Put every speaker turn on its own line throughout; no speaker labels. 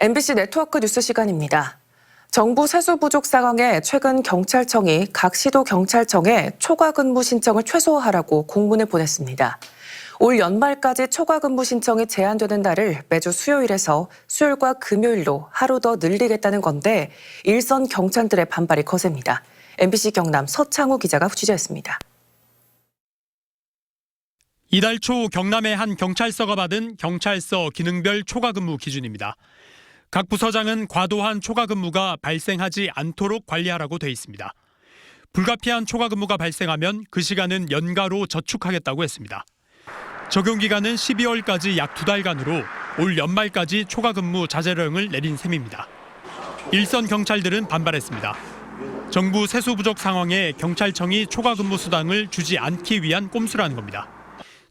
MBC 네트워크 뉴스 시간입니다. 정부 세수 부족 상황에 최근 경찰청이 각 시도 경찰청에 초과 근무 신청을 최소화하라고 공문을 보냈습니다. 올 연말까지 초과 근무 신청이 제한되는 날을 매주 수요일에서 수요일과 금요일로 하루 더 늘리겠다는 건데 일선 경찰들의 반발이 거셉니다. MBC 경남 서창우 기자가 취재했습니다.
이달 초 경남의 한 경찰서가 받은 경찰서 기능별 초과 근무 기준입니다. 각 부서장은 과도한 초과 근무가 발생하지 않도록 관리하라고 돼 있습니다. 불가피한 초과 근무가 발생하면 그 시간은 연가로 저축하겠다고 했습니다. 적용 기간은 12월까지 약 2달간으로 올 연말까지 초과 근무 자제령을 내린 셈입니다. 일선 경찰들은 반발했습니다. 정부 세수 부족 상황에 경찰청이 초과 근무 수당을 주지 않기 위한 꼼수라는 겁니다.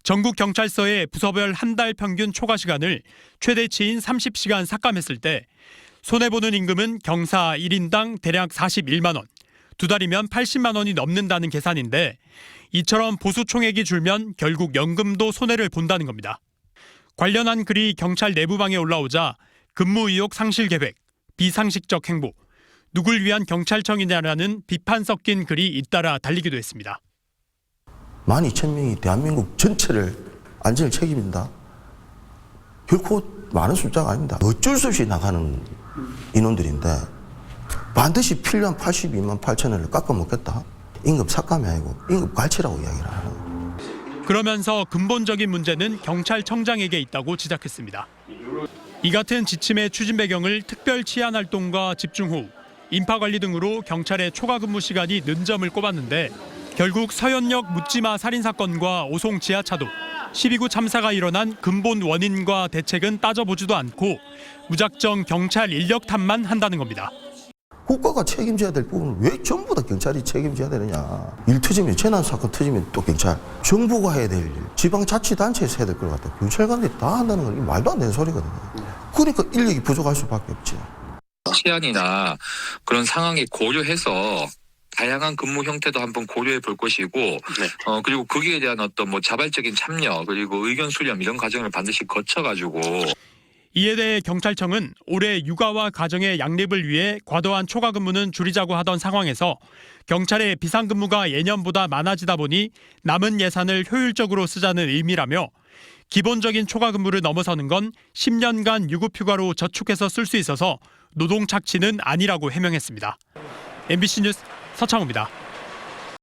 전국 경찰서의 부서별 한 달 평균 초과 시간을 최대치인 30시간 삭감했을 때 손해보는 임금은 경사 1인당 대략 41만 원, 2달이면 80만 원이 넘는다는 계산인데 이처럼 보수 총액이 줄면 결국 연금도 손해를 본다는 겁니다. 관련한 글이 경찰 내부방에 올라오자 근무 의욕 상실 계획, 비상식적 행보, 누굴 위한 경찰청이냐라는 비판 섞인 글이 잇따라 달리기도 했습니다.
12,000명이 대한민국 전체를 안전을 책임진다. 결코 많은 숫자가 아닙니다. 어쩔 수 없이 나가는 인원들인데 반드시 필요한 82만 8천원을 깎아먹겠다. 임금 삭감이 아니고 임금 갈치라고 이야기를 하는 거예요.
그러면서 근본적인 문제는 경찰청장에게 있다고 지적했습니다. 이 같은 지침의 추진 배경을 특별 치안 활동과 집중호우, 인파관리 등으로 경찰의 초과 근무 시간이 는 점을 꼽았는데 결국 서현역 묻지마 살인사건과 오송 지하차도, 12구 참사가 일어난 근본 원인과 대책은 따져보지도 않고 무작정 경찰 인력 탓만 한다는 겁니다.
국가가 책임져야 될 부분을 왜 전부 다 경찰이 책임져야 되느냐. 일 터지면, 재난 사건 터지면 또 경찰, 정부가 해야 될 일, 지방자치단체에서 해야 될 것 같아요. 경찰관들이 다 한다는 건 말도 안 되는 소리거든요. 그러니까 인력이 부족할 수밖에 없지.
치안이나 그런 상황에 고려해서 다양한 근무 형태도 한번 고려해 볼 것이고, 그리고 거기에 대한 어떤 자발적인 참여 그리고 의견 수렴 이런 과정을 반드시 거쳐가지고.
이에 대해 경찰청은 올해 육아와 가정의 양립을 위해 과도한 초과 근무는 줄이자고 하던 상황에서 경찰의 비상근무가 예년보다 많아지다 보니 남은 예산을 효율적으로 쓰자는 의미라며 기본적인 초과 근무를 넘어서는 건 10년간 유급휴가로 저축해서 쓸 수 있어서 노동 착취는 아니라고 해명했습니다. MBC 뉴스 서창우입니다.